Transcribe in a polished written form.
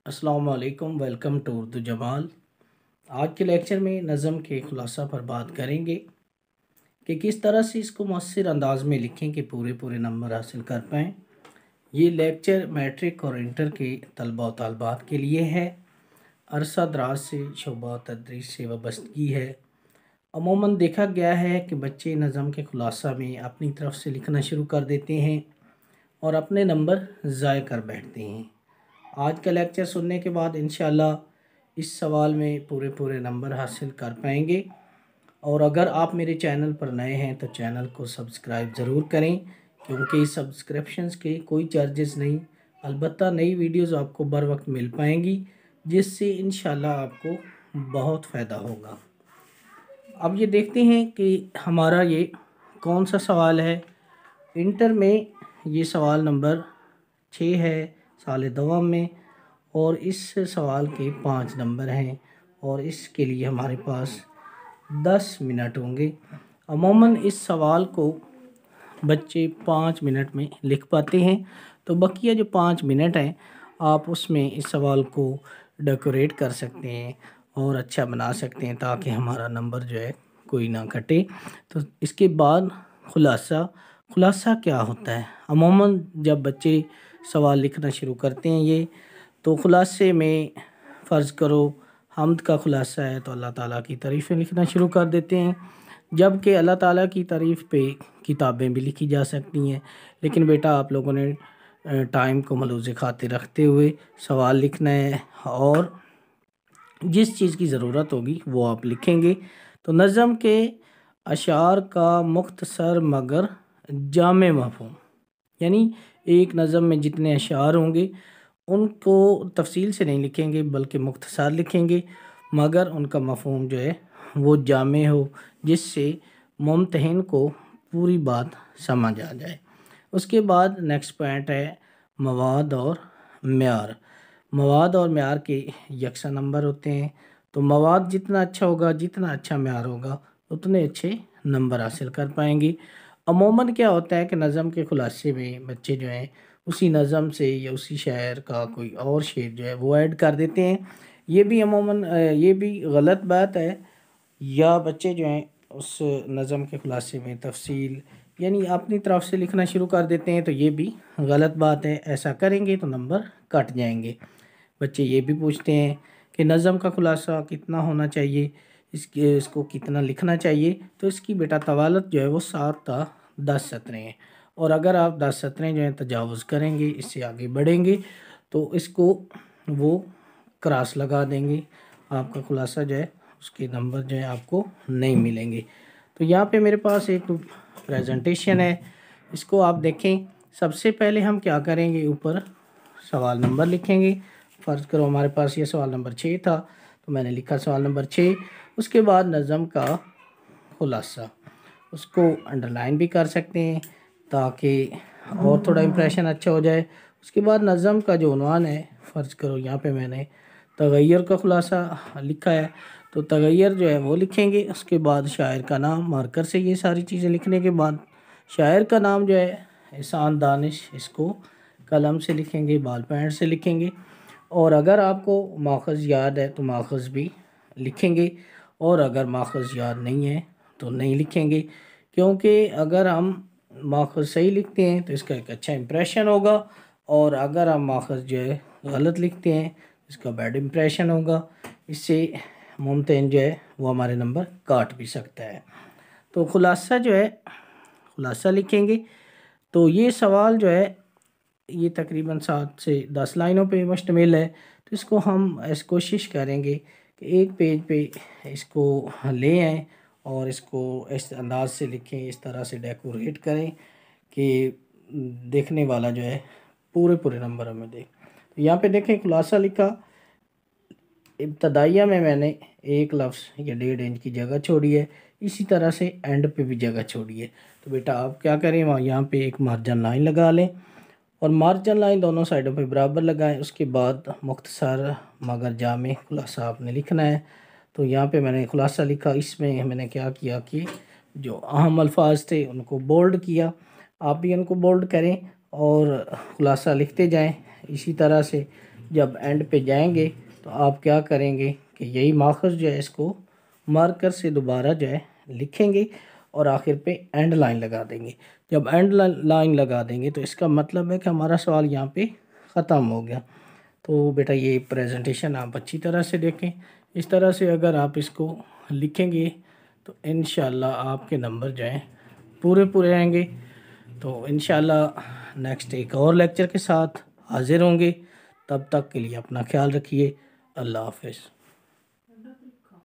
अस्सलाम वालेकुम। Welcome to Urdu Jamal. आज के लेक्चर में नज़म के खुलासा पर बात करेंगे कि किस तरह से इसको मौसर अंदाज में लिखें कि पूरे पूरे नंबर हासिल कर पाएँ। ये लेक्चर मैट्रिक और इंटर के तलबा व तालबात के लिए है। अरसा दराज से शोबा तदरीस से वाबस्तगी है। अमूमन देखा गया है कि बच्चे नज़म के खुलासा में अपनी तरफ से लिखना शुरू कर देते हैं और अपने नंबर ज़ाय कर बैठते हैं। आज का लेक्चर सुनने के बाद इंशाल्लाह इस सवाल में पूरे पूरे नंबर हासिल कर पाएंगे। और अगर आप मेरे चैनल पर नए हैं तो चैनल को सब्सक्राइब ज़रूर करें, क्योंकि सब्सक्रिप्शंस के कोई चार्जेस नहीं, अलबत्ता नई वीडियोस आपको बर वक्त मिल पाएंगी, जिससे इंशाल्लाह आपको बहुत फ़ायदा होगा। अब ये देखते हैं कि हमारा ये कौन सा सवाल है। इंटर में ये सवाल नंबर 6 है साल दवम में, और इस सवाल के 5 नंबर हैं और इसके लिए हमारे पास 10 मिनट होंगे। अमूमन इस सवाल को बच्चे 5 मिनट में लिख पाते हैं, तो बकिया जो 5 मिनट हैं आप उसमें इस सवाल को डेकोरेट कर सकते हैं और अच्छा बना सकते हैं, ताकि हमारा नंबर जो है कोई ना कटे। तो इसके बाद खुलासा क्या होता है। अमूमन जब बच्चे सवाल लिखना शुरू करते हैं ये, तो खुलासे में फ़र्ज़ करो हम्द का खुलासा है तो अल्लाह ताला की तारीफ़ें लिखना शुरू कर देते हैं, जबकि अल्लाह ताला की तारीफ़ पे किताबें भी लिखी जा सकती हैं। लेकिन बेटा आप लोगों ने टाइम को मलूज़ खातिर रखते हुए सवाल लिखना है और जिस चीज़ की ज़रूरत होगी वो आप लिखेंगे। तो नज़म के अशार का मुख्तसर मगर जामे मफ़हूम, यानी एक नज़म में जितने अशार होंगे उनको तफसील से नहीं लिखेंगे बल्कि मुख्तसर लिखेंगे, मगर उनका मफ़हूम जो है वो जामे हो, जिससे मुम्तहिन को पूरी बात समझ आ जाए। उसके बाद नेक्स्ट पॉइंट है मवाद और म्यार। मवाद और म्यार के यकसा नंबर होते हैं, तो मवाद जितना अच्छा होगा, जितना अच्छा म्यार होगा, उतने अच्छे नंबर हासिल कर पाएंगे। अमूमन क्या होता है कि नज़म के खुलासे में बच्चे जो हैं उसी नज़म से या उसी शायर का कोई और शेर जो है वो ऐड कर देते हैं। ये भी अमूमन ये भी गलत बात है, या बच्चे जो हैं उस नज़म के खुलासे में तफसील यानी अपनी तरफ से लिखना शुरू कर देते हैं, तो ये भी गलत बात है। ऐसा करेंगे तो नंबर कट जाएंगे। बच्चे ये भी पूछते हैं कि नज़म का खुलासा कितना होना चाहिए, इसको कितना लिखना चाहिए। तो इसकी बेटा तवालत जो है वो 7 था 10 सतरें हैं, और अगर आप 10 सतरें जो हैं तजावुज़ करेंगे, इससे आगे बढ़ेंगे, तो इसको वो क्रॉस लगा देंगे, आपका खुलासा जो है उसके नंबर जो है आपको नहीं मिलेंगे। तो यहाँ पे मेरे पास एक प्रेजेंटेशन है, इसको आप देखें। सबसे पहले हम क्या करेंगे, ऊपर सवाल नंबर लिखेंगे। फ़र्ज़ करो हमारे पास ये सवाल नंबर 6 था, तो मैंने लिखा सवाल नंबर 6। उसके बाद नज़म का खुलासा, उसको अंडरलाइन भी कर सकते हैं ताकि और थोड़ा इम्प्रेशन अच्छा हो जाए। उसके बाद नज़म का जो उन्वान है, फ़र्ज़ करो यहाँ पे मैंने तगैर का खुलासा लिखा है, तो तगैर जो है वो लिखेंगे। उसके बाद शायर का नाम, मार्कर से ये सारी चीज़ें लिखने के बाद शायर का नाम जो है एहसान दानिश, इसको कलम से लिखेंगे, बाल पैंट से लिखेंगे। और अगर आपको माखज़ याद है तो माखज़ भी लिखेंगे, और अगर माखज़ याद नहीं है तो नहीं लिखेंगे, क्योंकि अगर हम माखज़ सही लिखते हैं तो इसका एक अच्छा इंप्रेशन होगा, और अगर हम माखज़ जो है गलत लिखते हैं इसका बैड इंप्रेशन होगा। इससे मुमतहिन जो है वो हमारे नंबर काट भी सकता है। तो खुलासा जो है, खुलासा लिखेंगे। तो ये सवाल जो है ये तकरीबन 7 से 10 लाइनों पे मुश्तमिल है, तो इसको हम ऐसी कोशिश करेंगे कि एक पेज पे इसको ले आएँ और इसको इस अंदाज से लिखें, इस तरह से डेकोरेट करें कि देखने वाला जो है पूरे पूरे नंबर हमें दे। तो यहाँ पे देखें खुलासा लिखा, इब्तदाइया में मैंने एक लफ्ज़ या 1.5 इंच की जगह छोड़ी है, इसी तरह से एंड पे भी जगह छोड़ी है। तो बेटा आप क्या करें, वहाँ यहाँ पे एक मार्जिन लाइन लगा लें और मार्जिन लाइन दोनों साइडों पे बराबर लगाएं। उसके बाद मुख्तसर मगर जामे खुलासा आपने लिखना है। तो यहाँ पे मैंने खुलासा लिखा, इसमें मैंने क्या किया कि जो अहम अल्फाज थे उनको बोल्ड किया, आप भी उनको बोल्ड करें और खुलासा लिखते जाएं इसी तरह से। जब एंड पे जाएंगे तो आप क्या करेंगे कि यही माखज़ जो है इसको मार्कर से दोबारा जो है लिखेंगे और आखिर पे एंड लाइन लगा देंगे। जब एंड लाइन लगा देंगे तो इसका मतलब है कि हमारा सवाल यहाँ पे ख़त्म हो गया। तो बेटा ये प्रेजेंटेशन आप अच्छी तरह से देखें। इस तरह से अगर आप इसको लिखेंगे तो इंशाल्लाह आपके नंबर जो हैं पूरे पूरे आएंगे। तो इंशाल्लाह नेक्स्ट एक और लेक्चर के साथ हाज़िर होंगे। तब तक के लिए अपना ख्याल रखिए। अल्लाह हाफ़िज़।